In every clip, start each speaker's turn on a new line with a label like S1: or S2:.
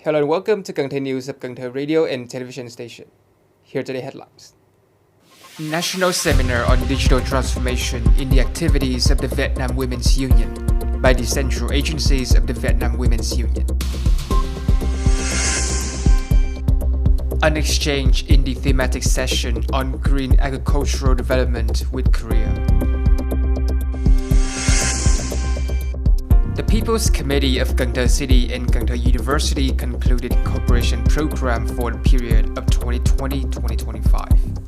S1: Hello and welcome to Cần Thơ News of Cần Thơ Radio and Television Station. Here are today's headlines. National Seminar on Digital Transformation in the Activities of the Vietnam Women's Union by the Central Agencies of the Vietnam Women's Union. An exchange in the thematic session on green agricultural development with Korea. The People's Committee of Cần Thơ City and Cần Thơ University concluded cooperation program for the period of 2020-2025.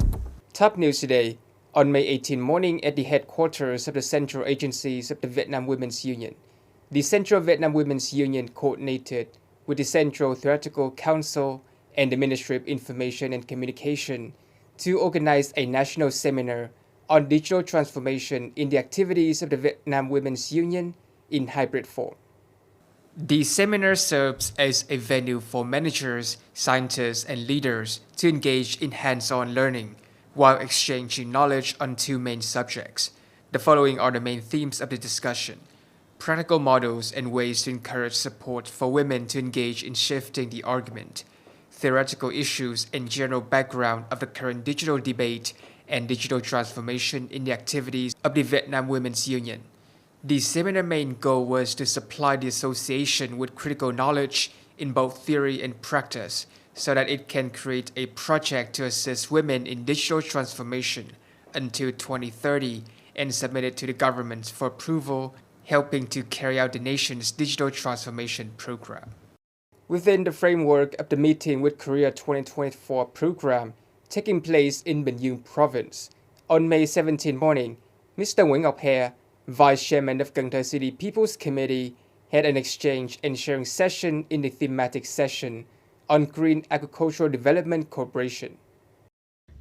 S1: Top news today. On May 18 morning at the headquarters of the Central Agencies of the Vietnam Women's Union, the Central Vietnam Women's Union coordinated with the Central Theoretical Council and the Ministry of Information and Communication to organize a national seminar on digital transformation in the activities of the Vietnam Women's Union in hybrid form. The seminar serves as a venue for managers, scientists, and leaders to engage in hands-on learning while exchanging knowledge on two main subjects. The following are the main themes of the discussion: practical models and ways to encourage support for women to engage in shifting the argument, theoretical issues and general background of the current digital debate, and digital transformation in the activities of the Vietnam Women's Union. The seminar main goal was to supply the association with critical knowledge in both theory and practice so that it can create a project to assist women in digital transformation until 2030 and submit it to the government for approval, helping to carry out the nation's digital transformation program. Within the framework of the Meeting with Korea 2024 program taking place in Bình Dương province, on May 17 morning, Mr. Nguyễn Ngọc Hè, Vice Chairman of Cần Thơ City People's Committee, had an exchange and sharing session in the thematic session on green agricultural development cooperation.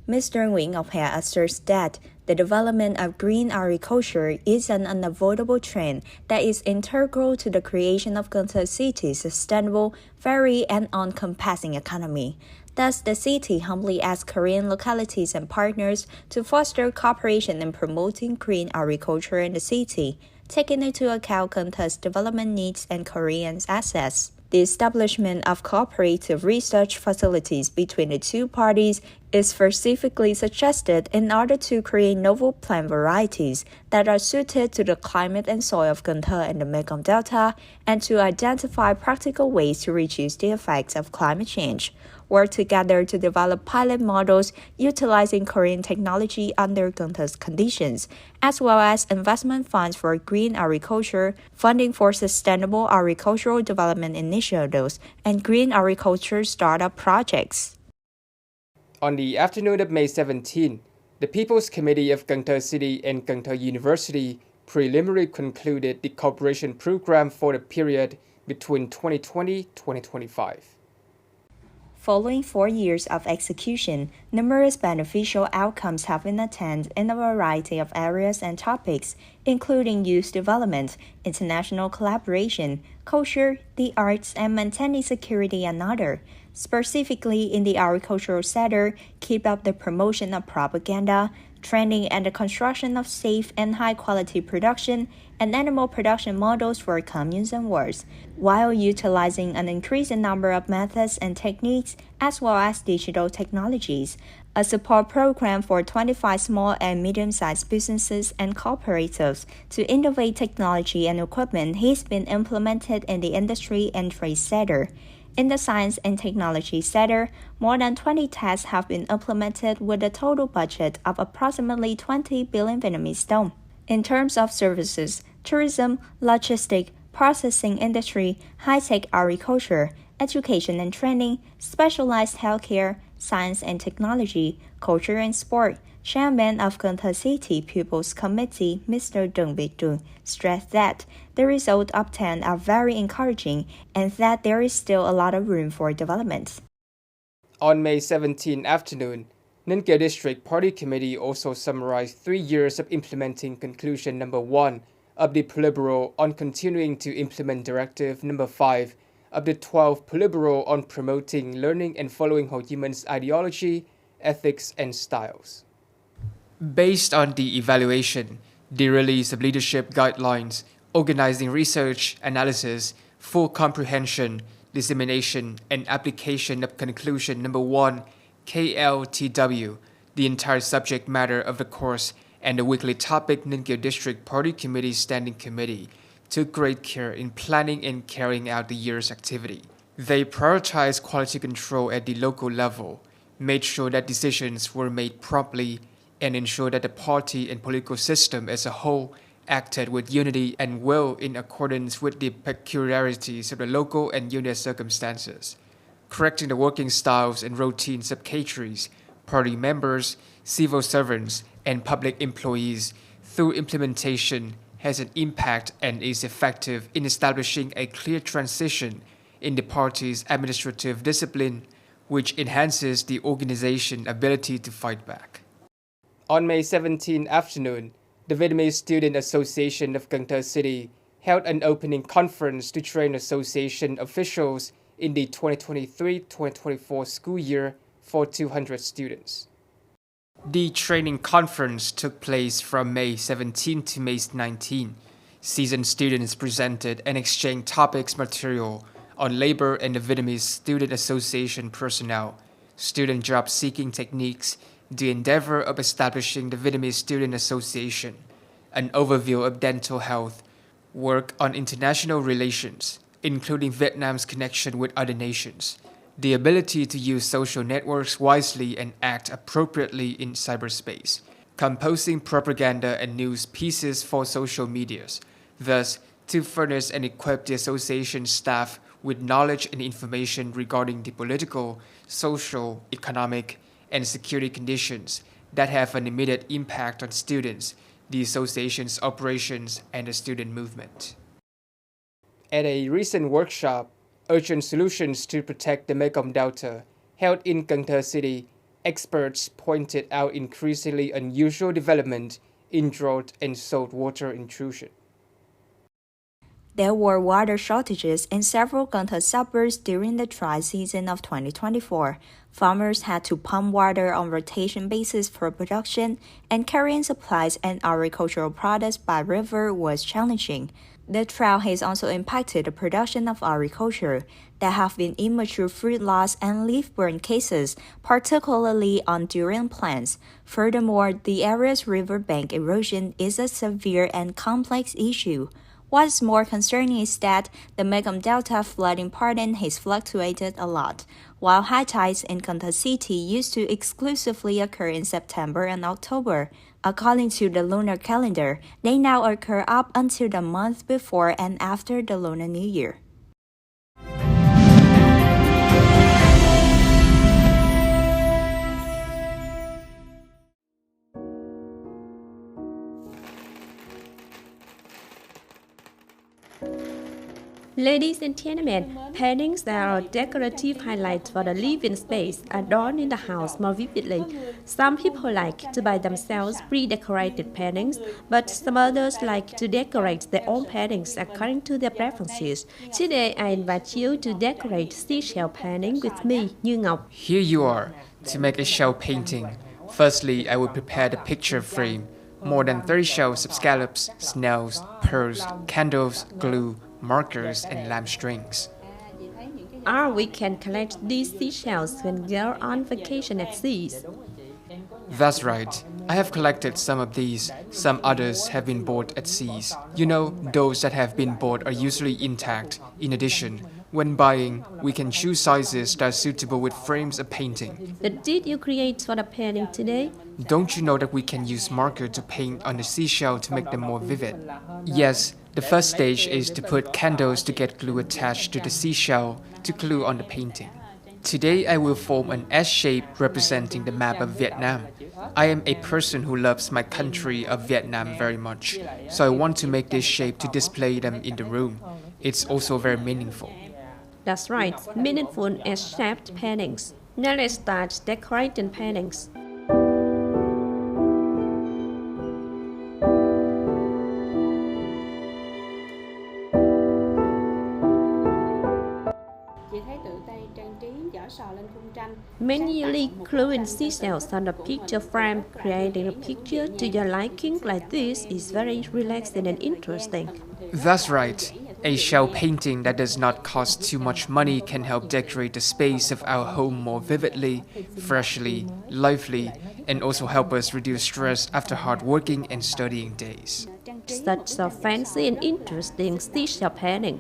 S2: Mr. Nguyễn Ngọc Hè asserts that the development of green agriculture is an unavoidable trend that is integral to the creation of Cần Thơ City's sustainable, varied, and all-encompassing economy. Thus, the city humbly asks Korean localities and partners to foster cooperation in promoting green agriculture in the city, taking into account Cần Thö's development needs and Koreans' assets. The establishment of cooperative research facilities between the two parties is specifically suggested in order to create novel plant varieties that are suited to the climate and soil of Cần Thơ and the Mekong Delta, and to identify practical ways to reduce the effects of climate change. Work together to develop pilot models utilizing Korean technology under Cần Thö's conditions, as well as investment funds for green agriculture, funding for sustainable agricultural development initiatives, and green agriculture startup projects.
S1: On the afternoon of May 17, the People's Committee of Cần Thơ City and Cần Thơ University preliminarily concluded the cooperation program for the period between 2020-2025.
S2: Following 4 years of execution, numerous beneficial outcomes have been attained in a variety of areas and topics, including youth development, international collaboration, culture, the arts, and maintaining security and others. Specifically in the agricultural sector, keep up the promotion of propaganda, training and the construction of safe and high-quality production and animal production models for communes and wards, while utilizing an increasing number of methods and techniques as well as digital technologies. A support program for 25 small and medium-sized businesses and cooperatives to innovate technology and equipment has been implemented in the industry and trade sector. In the science and technology sector, more than 20 tests have been implemented with a total budget of approximately 20 billion Vietnamese dong. In terms of services, tourism, logistics, processing industry, high-tech agriculture, education and training, specialized healthcare, science and technology, culture and sport, Chairman of Cần Thơ City People's Committee, Mr. Deng Bích stressed that the results obtained are very encouraging and that there is still a lot of room for development.
S1: On May 17 afternoon, Ninh Kiều District Party Committee also summarized 3 years of implementing conclusion number 1 of the Politburo on continuing to implement Directive number 5 of the 12th Politburo on promoting learning and following Ho Chi Minh's ideology, ethics, and styles. Based on the evaluation, the release of leadership guidelines, organizing research, analysis, full comprehension, dissemination, and application of conclusion number 1, KLTW, the entire subject matter of the course, and the weekly topic Ninh District Party Committee Standing Committee took great care in planning and carrying out the year's activity. They prioritized quality control at the local level, made sure that decisions were made promptly, and ensured that the party and political system as a whole acted with unity and will in accordance with the peculiarities of the local and unique circumstances, correcting the working styles and routines of cadres, party members, civil servants, and public employees through implementation has an impact and is effective in establishing a clear transition in the party's administrative discipline, which enhances the organization's ability to fight back.
S3: On May 17 afternoon, the Vietnamese Student Association of Cần Thơ City held an opening conference to train association officials in the 2023-2024 school year for 200 students.
S1: The training conference took place from May 17 to May 19. Seasoned students presented and exchanged topics material on labor and the Vietnamese Student Association personnel, student job-seeking techniques, the endeavor of establishing the Vietnamese Student Association, an overview of dental health, work on international relations, including Vietnam's connection with other nations, the ability to use social networks wisely and act appropriately in cyberspace, composing propaganda and news pieces for social medias, thus to furnish and equip the association staff with knowledge and information regarding the political, social, economic, and security conditions that have an immediate impact on students, the association's operations, and the student movement.
S3: At a recent workshop, Urgent Solutions to Protect the Mekong Delta, held in Cần Thơ City, experts pointed out increasingly unusual development in drought and saltwater intrusion.
S2: There were water shortages in several Cần Thơ suburbs during the dry season of 2024. Farmers had to pump water on rotation basis for production, and carrying supplies and agricultural products by river was challenging. The drought has also impacted the production of agriculture. There have been immature fruit loss and leaf burn cases, particularly on durian plants. Furthermore, the area's riverbank erosion is a severe and complex issue. What's more concerning is that the Mekong Delta flooding pattern has fluctuated a lot. While high tides in Cần Thơ City used to exclusively occur in September and October, according to the lunar calendar, they now occur up until the month before and after the Lunar New Year.
S4: Ladies and gentlemen, paintings that are decorative highlights for the living space adorn in the house more vividly. Some people like to buy themselves pre-decorated paintings, but some others like to decorate their own paintings according to their preferences. Today, I invite you to decorate seashell painting with me, Như Ngọc.
S1: Here you are, to make a shell painting. Firstly, I will prepare the picture frame. More than 30 shells of scallops, snails, pearls, candles, glue, markers, and lamp strings.
S4: We can collect these seashells when we are on vacation at seas.
S1: That's right. I have collected some of these. Some others have been bought at seas. You know, those that have been bought are usually intact. In addition, when buying, we can choose sizes that are suitable with frames of painting.
S4: But did you create for the painting today?
S1: Don't you know that we can use marker to paint on the seashell to make them more vivid? Yes, the first stage is to put candles to get glue attached to the seashell to glue on the painting. Today I will form an S shape representing the map of Vietnam. I am a person who loves my country of Vietnam very much, so I want to make this shape to display them in the room. It's also very meaningful.
S4: That's right, meaningful S-shaped paintings. Now let's start decorating paintings. Manually gluing seashells on the picture frame, creating a picture to your liking like this is very relaxing and interesting.
S1: That's right. A shell painting that does not cost too much money can help decorate the space of our home more vividly, freshly, lively, and also help us reduce stress after hard working and studying days.
S4: Such a fancy and interesting seashell painting.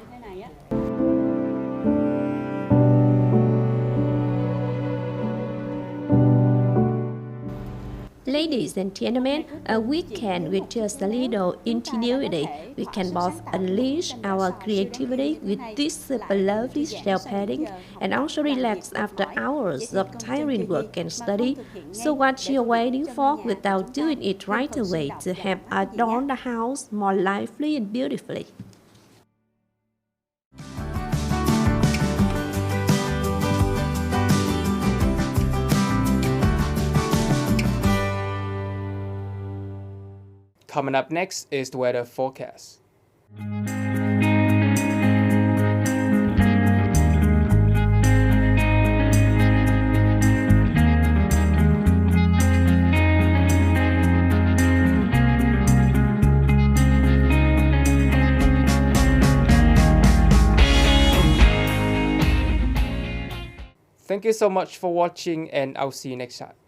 S4: Ladies and gentlemen, a weekend with just a little ingenuity, we can both unleash our creativity with this super lovely shell painting and also relax after hours of tiring work and study. So what you're waiting for without doing it right away to help adorn the house more lively and beautifully?
S3: Coming up next is the weather forecast. Thank you so much for watching, and I'll see you next time.